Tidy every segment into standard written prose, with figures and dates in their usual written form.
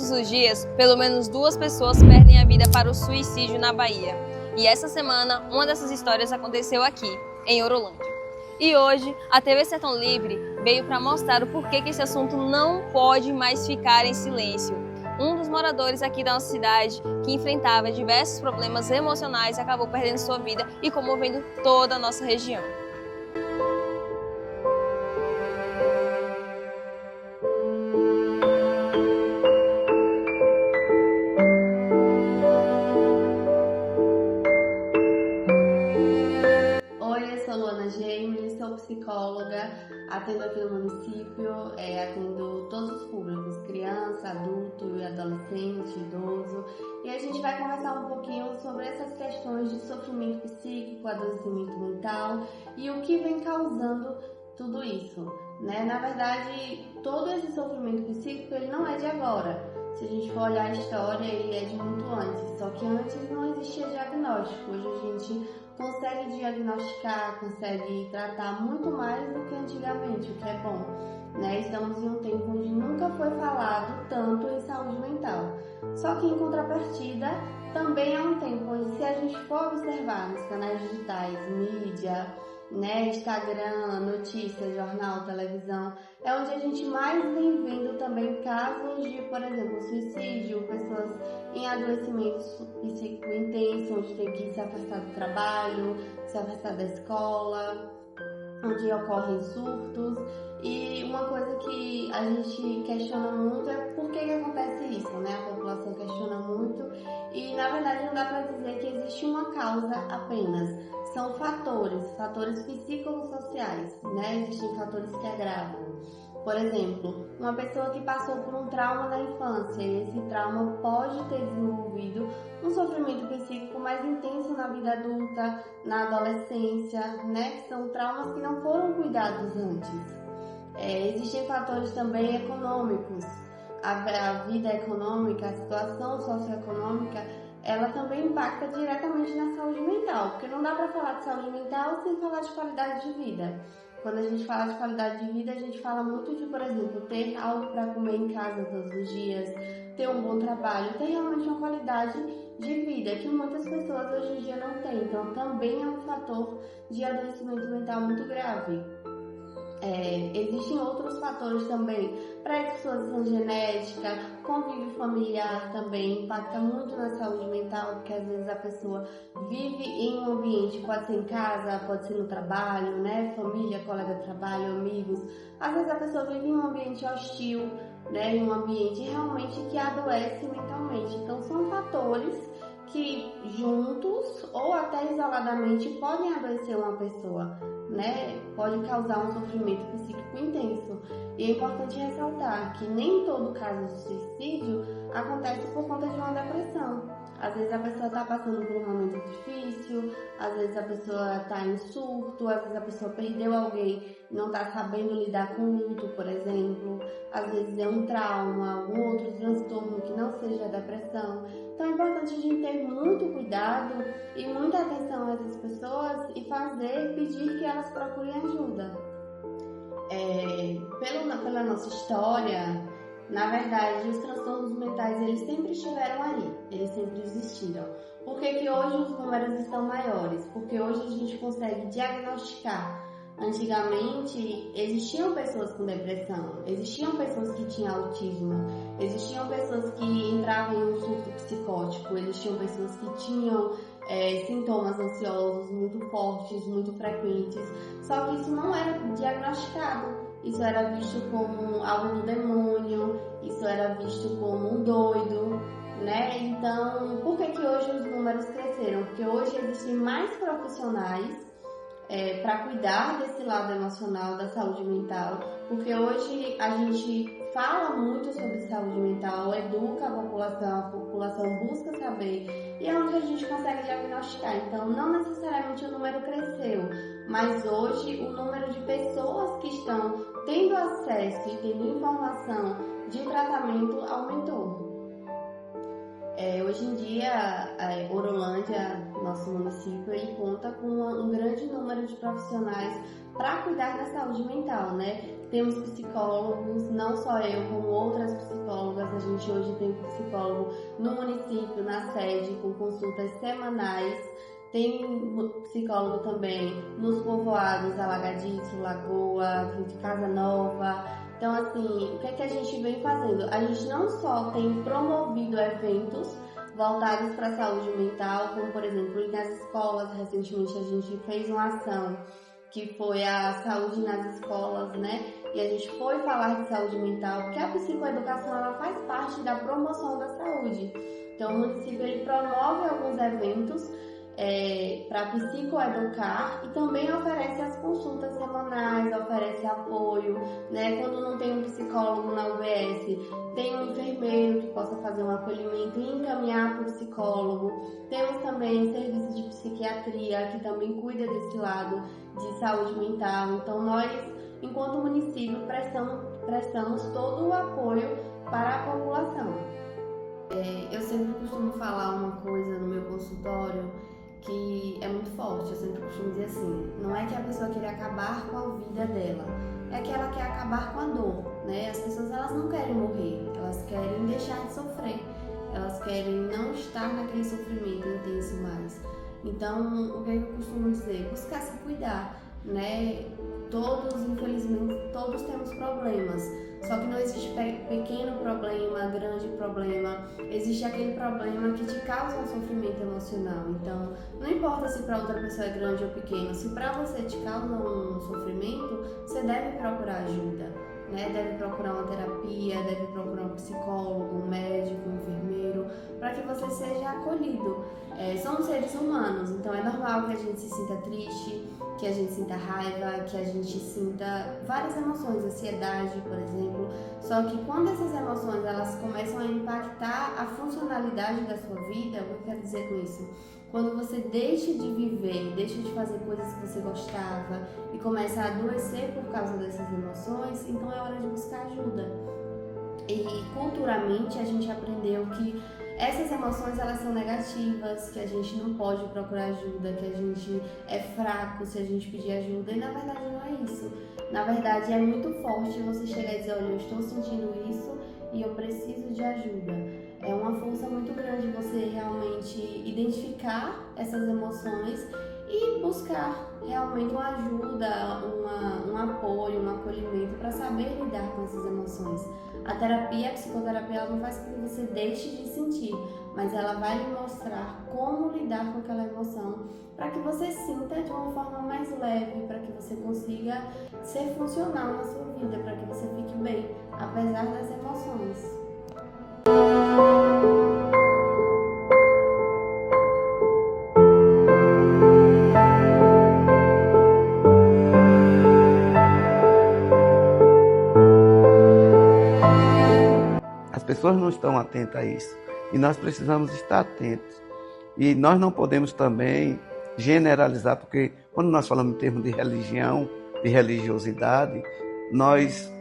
Todos os dias, pelo menos 2 pessoas perdem a vida para o suicídio na Bahia. E essa semana, uma dessas histórias aconteceu aqui, em Orolândia. E hoje, a TV Sertão Livre veio para mostrar o porquê que esse assunto não pode mais ficar em silêncio. Um dos moradores aqui da nossa cidade, que enfrentava diversos problemas emocionais, acabou perdendo sua vida e comovendo toda a nossa região. Sou psicóloga, atendo aqui no município, atendo todos os públicos, criança, adulto e adolescente, idoso. E a gente vai conversar um pouquinho sobre essas questões de sofrimento psíquico, adoecimento mental e o que vem causando tudo isso, né? Na verdade, todo esse sofrimento psíquico ele não é de agora. Se a gente for olhar a história, ele é de muito antes, só que antes não existia diagnóstico. Hoje a gente consegue diagnosticar, consegue tratar muito mais do que antigamente, o que é bom, né? Estamos em um tempo onde nunca foi falado tanto em saúde mental. Só que em contrapartida, também é um tempo onde, se a gente for observar nos canais digitais, mídia, né, Instagram, notícias, jornal, televisão, é onde a gente mais vem vendo também casos de, por exemplo, suicídio, pessoas em adoecimentos psíquico intenso, onde tem que se afastar do trabalho, se afastar da escola, onde ocorrem surtos. E uma coisa que a gente questiona muito é por que acontece isso, né? A população questiona muito e, na verdade, não dá para dizer que existe uma causa apenas. São fatores psicossociais, né? Existem fatores que agravam. Por exemplo, uma pessoa que passou por um trauma na infância e esse trauma pode ter desenvolvido um sofrimento psíquico mais intenso na vida adulta, na adolescência, né? Que são traumas que não foram cuidados antes. Existem fatores também econômicos. A vida econômica, a situação socioeconômica, ela também impacta diretamente na saúde mental, porque não dá para falar de saúde mental sem falar de qualidade de vida. Quando a gente fala de qualidade de vida, a gente fala muito de, por exemplo, ter algo para comer em casa todos os dias, ter um bom trabalho, ter realmente uma qualidade de vida que muitas pessoas hoje em dia não têm. Então, também é um fator de adoecimento mental muito grave. Existem outros fatores também, predisposição genética, convívio familiar também impacta muito na saúde mental, porque às vezes a pessoa vive em um ambiente, pode ser em casa, pode ser no trabalho, né? Família, colega de trabalho, amigos. Às vezes a pessoa vive em um ambiente hostil, né? Em um ambiente realmente que adoece mentalmente. Então são fatores que juntos ou até isoladamente podem adoecer uma pessoa, né? Pode causar um sofrimento psíquico intenso. E é importante ressaltar que nem todo caso de suicídio acontece por conta de uma depressão. Às vezes a pessoa está passando por um momento difícil, às vezes a pessoa está em surto, às vezes a pessoa perdeu alguém e não está sabendo lidar com o luto, por exemplo. Às vezes é um trauma, algum outro transtorno que não seja a depressão. Então é importante a gente ter muito cuidado e muita atenção a essas pessoas e pedir que elas procurem ajuda. Pela nossa história, na verdade, os transtornos mentais eles sempre estiveram aí, eles sempre existiram. Por que hoje os números estão maiores? Porque hoje a gente consegue diagnosticar. Antigamente, existiam pessoas com depressão, existiam pessoas que tinham autismo, existiam pessoas que entravam em um surto psicótico, existiam pessoas que tinham sintomas ansiosos muito fortes, muito frequentes, só que isso não era diagnosticado, isso era visto como algo do demônio, isso era visto como um doido, né? Então, por que hoje os números cresceram? Porque hoje existem mais profissionais para cuidar desse lado emocional, da saúde mental, porque hoje a gente fala muito sobre saúde mental, educa a população busca saber, e é onde a gente consegue diagnosticar. Então, não necessariamente o número cresceu, mas hoje o número de pessoas que estão tendo acesso e tendo informação de tratamento aumentou. Hoje em dia, Orolândia, nosso município, ele conta com um grande número de profissionais para cuidar da saúde mental, né? temos psicólogos, não só eu, como outras psicólogas. A gente hoje tem psicólogo no município, na sede, com consultas semanais. Tem psicólogo também nos povoados Alagadiço, Lagoa, Casa Nova. Então, assim, o que é que a gente vem fazendo? A gente não só tem promovido eventos voltados para a saúde mental, como, por exemplo, nas escolas. Recentemente a gente fez uma ação que foi a saúde nas escolas, né? E a gente foi falar de saúde mental, porque a psicoeducação ela faz parte da promoção da saúde. Então, o município ele promove alguns eventos para psicoeducar e também oferece as consultas semanais, oferece apoio, né? Quando não tem um psicólogo na UBS, tem um enfermeiro que possa fazer um acolhimento e encaminhar para o psicólogo. Temos também serviço de psiquiatria, que também cuida desse lado de saúde mental. Então, nós, enquanto município, prestamos todo o apoio para a população. Eu sempre costumo falar uma coisa no meu consultório que é muito forte. Eu sempre costumo dizer assim, não é que a pessoa queira acabar com a vida dela, é que ela quer acabar com a dor, né? As pessoas, elas não querem morrer, elas querem deixar de sofrer, elas querem não estar naquele sofrimento intenso mais. Então, o que eu costumo dizer? Buscar se cuidar, né? Infelizmente, todos temos problemas. Só que não existe pequeno problema, grande problema. Existe aquele problema que te causa um sofrimento emocional. Então, não importa se para outra pessoa é grande ou pequeno. Se para você te causa um sofrimento, você deve procurar ajuda, né? Deve procurar uma terapia, deve procurar um psicólogo, um médico, um enfermeiro, para que você seja acolhido. Somos seres humanos, então é normal que a gente se sinta triste, que a gente sinta raiva, que a gente sinta várias emoções, ansiedade, por exemplo. Só que quando essas emoções elas começam a impactar a funcionalidade da sua vida, o que eu quero dizer com isso? Quando você deixa de viver, deixa de fazer coisas que você gostava e começa a adoecer por causa dessas emoções, então é hora de buscar ajuda. E culturalmente a gente aprendeu que essas emoções elas são negativas, que a gente não pode procurar ajuda, que a gente é fraco se a gente pedir ajuda, e na verdade não é isso. Na verdade é muito forte você chegar e dizer, olha, eu estou sentindo isso e eu preciso de ajuda. É uma força muito grande você realmente identificar essas emoções e buscar realmente uma ajuda, um apoio, um acolhimento para saber lidar com essas emoções. A terapia, a psicoterapia, ela não faz com que você deixe de sentir, mas ela vai lhe mostrar como lidar com aquela emoção para que você sinta de uma forma mais leve, para que você consiga ser funcional na sua vida, para que você fique bem, apesar das emoções. As pessoas não estão atentas a isso e nós precisamos estar atentos. E nós não podemos também generalizar, porque quando nós falamos em termos de religião, de religiosidade, nós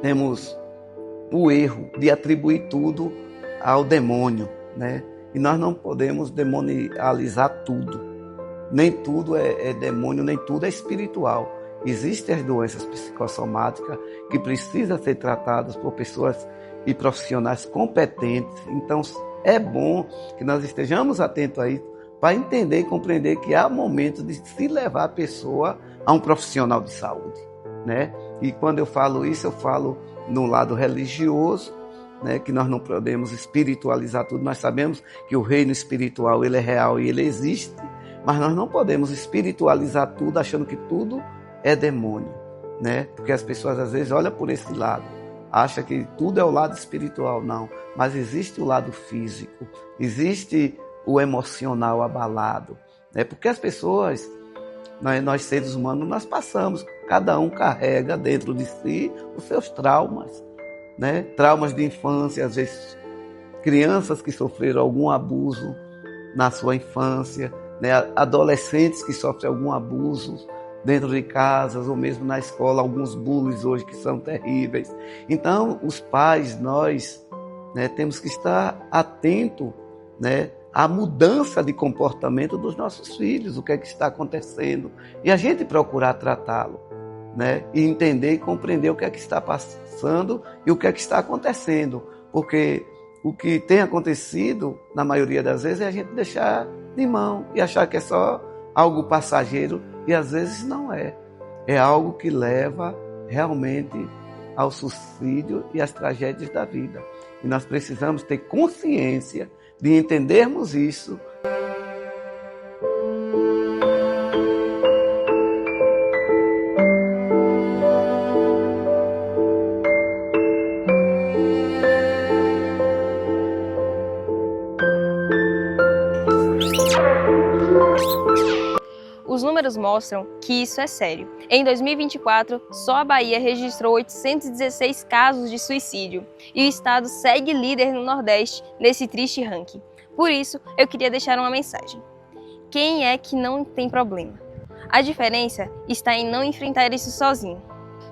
temos o erro de atribuir tudo ao demônio, né? E nós não podemos demonializar tudo. Nem tudo é demônio, nem tudo é espiritual. Existem as doenças psicossomáticas que precisam ser tratadas por pessoas e profissionais competentes. Então, é bom que nós estejamos atentos a isso para entender e compreender que há momentos de se levar a pessoa a um profissional de saúde, né? E quando eu falo isso, eu falo no lado religioso, né? Que nós não podemos espiritualizar tudo. Nós sabemos que o reino espiritual ele é real e ele existe, mas nós não podemos espiritualizar tudo achando que tudo é demônio, né? Porque as pessoas às vezes olham por esse lado, acha que tudo é o lado espiritual, não. Mas existe o lado físico, existe o emocional abalado, né? Porque as pessoas, nós seres humanos, nós passamos, cada um carrega dentro de si os seus traumas, né? Traumas de infância, às vezes crianças que sofreram algum abuso na sua infância, né? Adolescentes que sofrem algum abuso dentro de casas ou mesmo na escola, alguns bullies hoje que são terríveis. Então, os pais, nós, né, temos que estar atentos, né, à mudança de comportamento dos nossos filhos, o que é que está acontecendo, e a gente procurar tratá-lo, né? E entender e compreender o que é que está passando e o que é que está acontecendo. Porque o que tem acontecido, na maioria das vezes, é a gente deixar de mão e achar que é só algo passageiro, e às vezes não é. É algo que leva realmente ao suicídio e às tragédias da vida. E nós precisamos ter consciência de entendermos isso. Os números mostram que isso é sério. Em 2024, só a Bahia registrou 816 casos de suicídio e o estado segue líder no Nordeste nesse triste ranking. Por isso, eu queria deixar uma mensagem. Quem é que não tem problema? A diferença está em não enfrentar isso sozinho.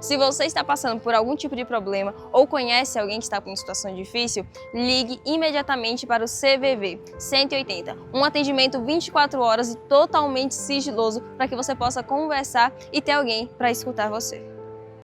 Se você está passando por algum tipo de problema ou conhece alguém que está com uma situação difícil, ligue imediatamente para o CVV 180, um atendimento 24 horas e totalmente sigiloso para que você possa conversar e ter alguém para escutar você.